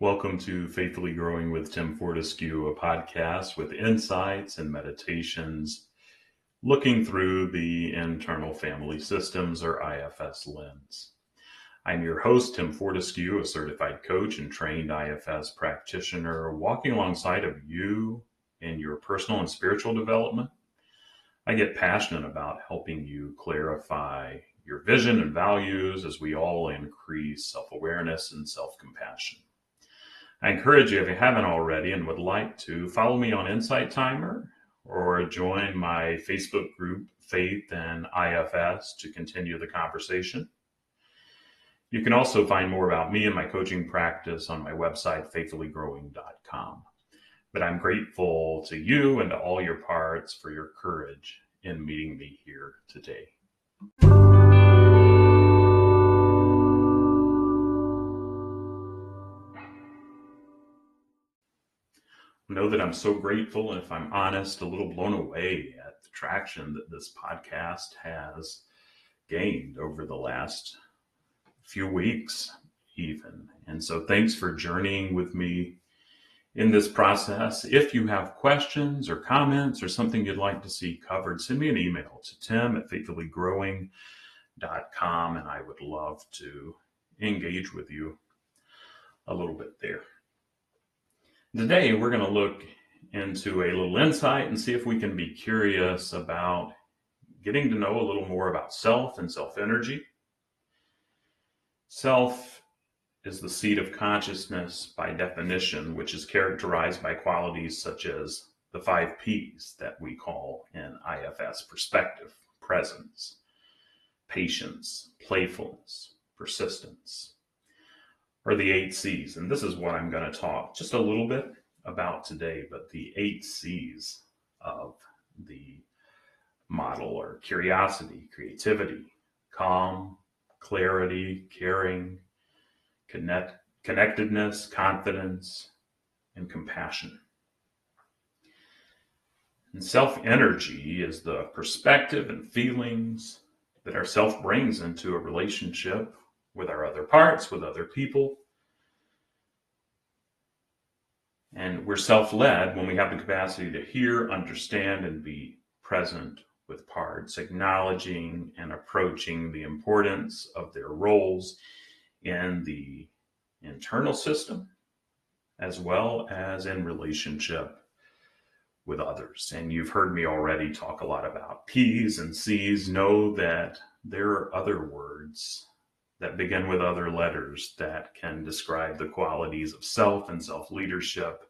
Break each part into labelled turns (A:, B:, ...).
A: Welcome to Faithfully Growing with Tim Fortescue, a podcast with insights and meditations looking through the internal family systems or IFS lens. I'm your host, Tim Fortescue, a certified coach and trained IFS practitioner, walking alongside of you in your personal and spiritual development. I get passionate about helping you clarify your vision and values as we all increase self-awareness and self-compassion. I encourage you, if you haven't already and would like to, follow me on Insight Timer or join my Facebook group, Faith and IFS, to continue the conversation. You can also find more about me and my coaching practice on my website, faithfullygrowing.com. But I'm grateful to you and to all your parts for your courage in meeting me here today. Know that I'm so grateful, and if I'm honest, a little blown away at the traction that this podcast has gained over the last few weeks even. And so thanks for journeying with me in this process. If you have questions or comments or something you'd like to see covered, send me an email to tim@faithfullygrowing.com, and I would love to engage with you a little bit there. Today, we're going to look into a little insight and see if we can be curious about getting to know a little more about self and self-energy. Self is the seat of consciousness by definition, which is characterized by qualities such as the 5 Ps that we call in IFS perspective: presence, patience, playfulness, persistence, or the 8 Cs. And this is what I'm going to talk just a little bit about today, but the 8 Cs of the model are curiosity, creativity, calm, clarity, caring, connectedness, confidence, and compassion. And self-energy is the perspective and feelings that our self brings into a relationship with our other parts, with other people. And we're self-led when we have the capacity to hear, understand, and be present with parts, acknowledging and approaching the importance of their roles in the internal system, as well as in relationship with others. And you've heard me already talk a lot about P's and C's. Know that there are other words that begin with other letters that can describe the qualities of self and self-leadership.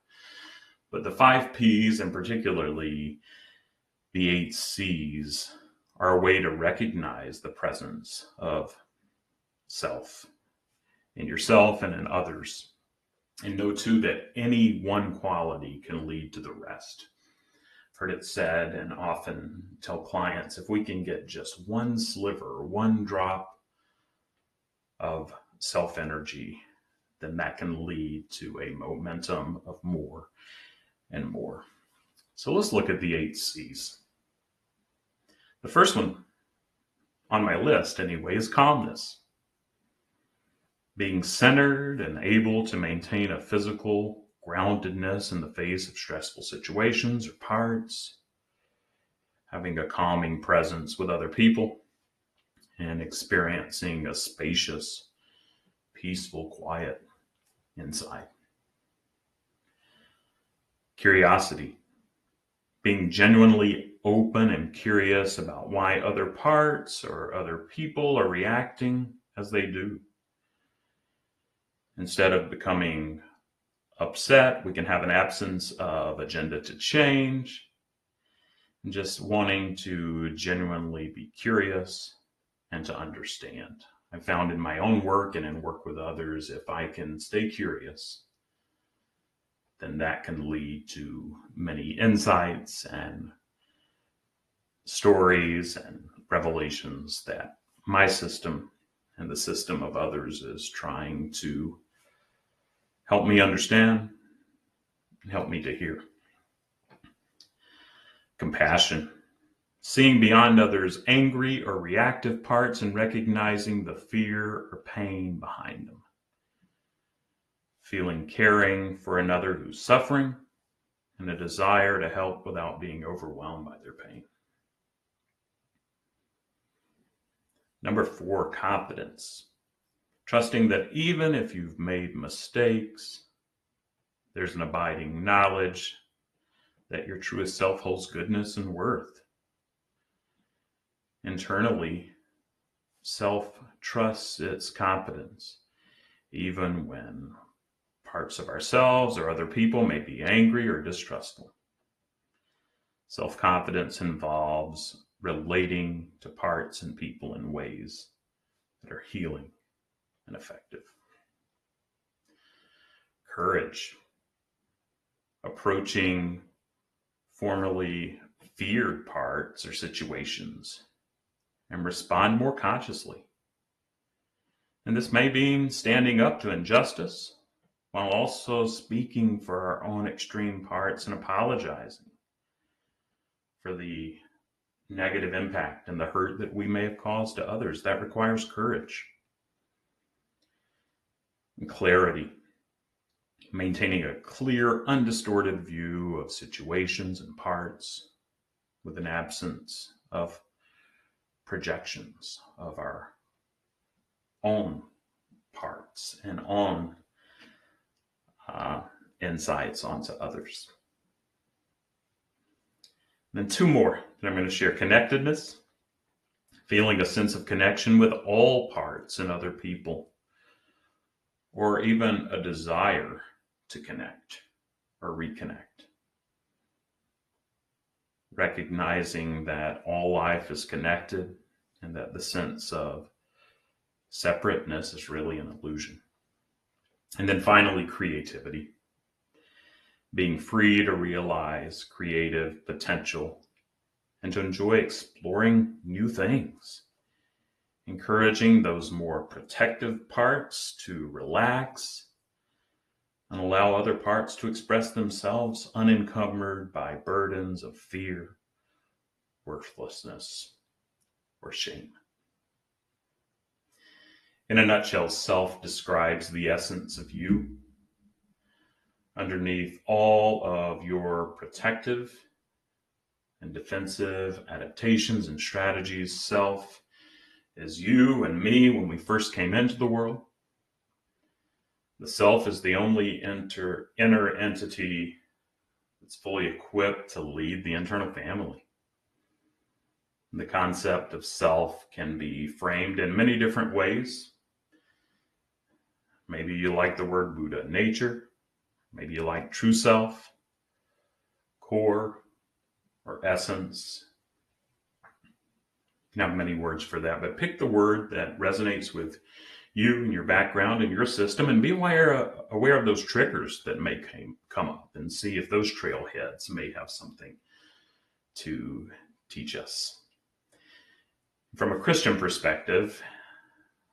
A: But the 5 Ps, and particularly the 8 Cs, are a way to recognize the presence of self in yourself and in others. And know too that any one quality can lead to the rest. I've heard it said, and often tell clients, if we can get just one sliver, one drop of self-energy, then that can lead to a momentum of more and more. So let's look at the 8 Cs. The first one on my list anyway is calmness. Being centered and able to maintain a physical groundedness in the face of stressful situations or parts, having a calming presence with other people, and experiencing a spacious, peaceful, quiet inside. Curiosity, being genuinely open and curious about why other parts or other people are reacting as they do. Instead of becoming upset, we can have an absence of agenda to change, and just wanting to genuinely be curious and to understand. I found in my own work and in work with others, if I can stay curious, then that can lead to many insights and stories and revelations that my system and the system of others is trying to help me understand, help me to hear. Compassion, seeing beyond others' angry or reactive parts and recognizing the fear or pain behind them. feeling caring for another who's suffering, and a desire to help without being overwhelmed by their pain. Number 4, confidence. Trusting that even if you've made mistakes, there's an abiding knowledge that your truest self holds goodness and worth. Internally, self trusts its competence, even when parts of ourselves or other people may be angry or distrustful. Self-confidence involves relating to parts and people in ways that are healing and effective. Courage. Approaching formerly feared parts or situations and respond more consciously. And this may mean standing up to injustice while also speaking for our own extreme parts and apologizing for the negative impact and the hurt that we may have caused to others. That requires courage. And clarity. Maintaining a clear, undistorted view of situations and parts with an absence of projections of our own parts and own insights onto others. Then 2 more that I'm going to share. Connectedness, feeling a sense of connection with all parts and other people, or even a desire to connect or reconnect. Recognizing that all life is connected and that the sense of separateness is really an illusion. And then finally, creativity. Being free to realize creative potential and to enjoy exploring new things. Encouraging those more protective parts to relax and allow other parts to express themselves unencumbered by burdens of fear, worthlessness, or shame. In a nutshell, self describes the essence of you. Underneath all of your protective and defensive adaptations and strategies, self is you and me when we first came into the world. The self is the only inner entity that's fully equipped to lead the internal family. The concept of self can be framed in many different ways. Maybe you like the word Buddha, nature. Maybe you like true self, core, or essence. You can have many words for that, but pick the word that resonates with you and your background and your system, and be aware of those triggers that may come up, and see if those trailheads may have something to teach us. From a Christian perspective,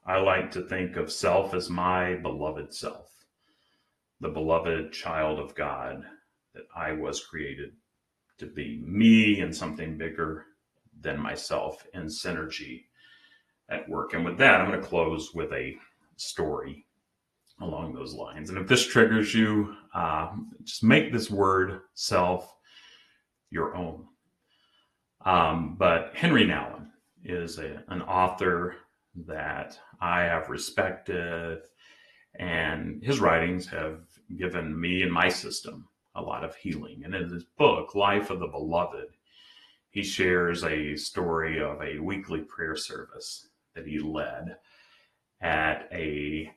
A: I like to think of self as my beloved self, the beloved child of God that I was created to be, me and something bigger than myself in synergy at work. And with that, I'm going to close with a story along those lines. And if this triggers you, just make this word self your own. But Henry Nouwen is an author that I have respected, and his writings have given me and my system a lot of healing. And in his book, Life of the Beloved, he shares a story of a weekly prayer service that he led at a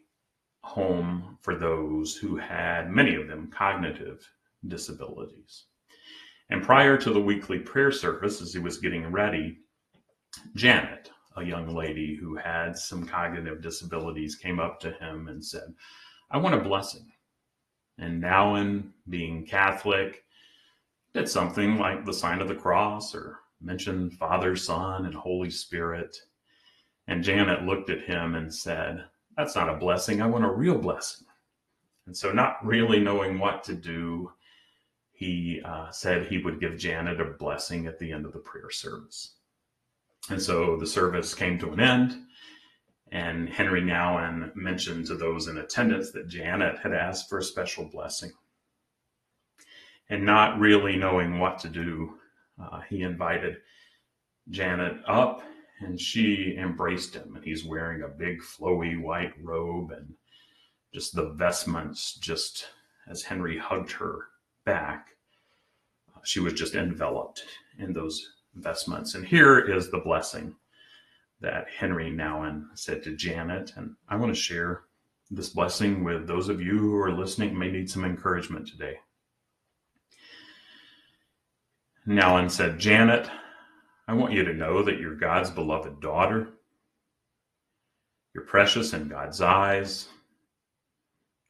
A: home for those who had, many of them, cognitive disabilities. And prior to the weekly prayer service, as he was getting ready, Janet, a young lady who had some cognitive disabilities, came up to him and said, "I want a blessing." And Nouwen, being Catholic, did something like the sign of the cross or mentioned Father, Son, and Holy Spirit. And Janet looked at him and said, "That's not a blessing. I want a real blessing." And so, not really knowing what to do, he said he would give Janet a blessing at the end of the prayer service. And so the service came to an end, And Henry Nouwen mentioned to those in attendance that Janet had asked for a special blessing. And not really knowing what to do, he invited Janet up, and she embraced him. And he's wearing a big flowy white robe, and just the vestments, just as Henry hugged her back, she was just enveloped in those vestments. And here is the blessing that Henry Nouwen said to Janet. And I want to share this blessing with those of you who are listening, may need some encouragement today. Nouwen said, Janet, I want you to know that you're God's beloved daughter. You're precious in God's eyes.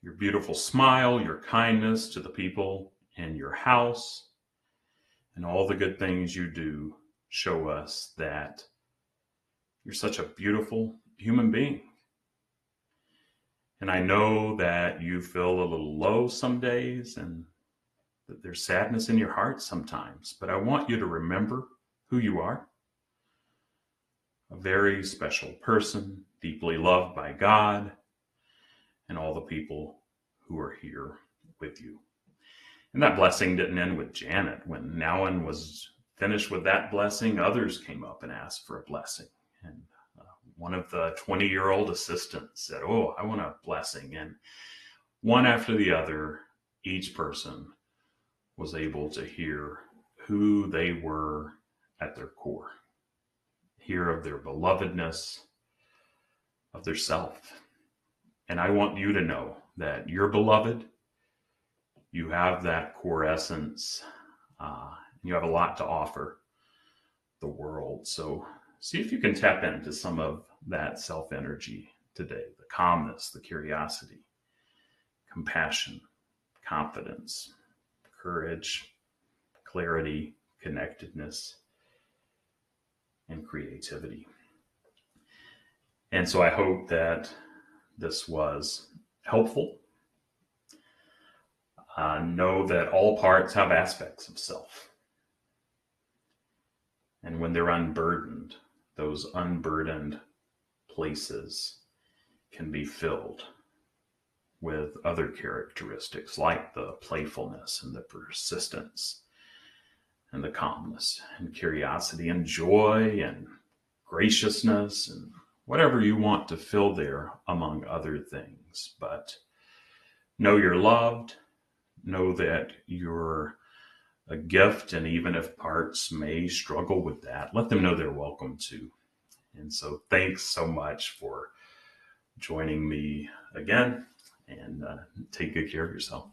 A: Your beautiful smile, your kindness to the people in your house, and all the good things you do show us that you're such a beautiful human being. And I know that you feel a little low some days and that there's sadness in your heart sometimes, but I want you to remember who you are. A very special person, deeply loved by God and all the people who are here with you. And that blessing didn't end with Janet. When Nouwen was finished with that blessing, others came up and asked for a blessing. And one of the 20-year-old assistants said, oh, I want a blessing. And one after the other, each person was able to hear who they were at their core, hear of their belovedness, of their self. And I want you to know that you're beloved. You have that core essence. You have a lot to offer the world. So see if you can tap into some of that self-energy today, the calmness, the curiosity, compassion, confidence, courage, clarity, connectedness, and creativity. And so I hope that this was helpful. Know that all parts have aspects of self. And when they're unburdened, those unburdened places can be filled with other characteristics like the playfulness and the persistence and the calmness and curiosity and joy and graciousness and whatever you want to fill there, among other things. But know you're loved. Know that you're a gift, and even if parts may struggle with that, let them know they're welcome to. And so thanks so much for joining me again, and take good care of yourself.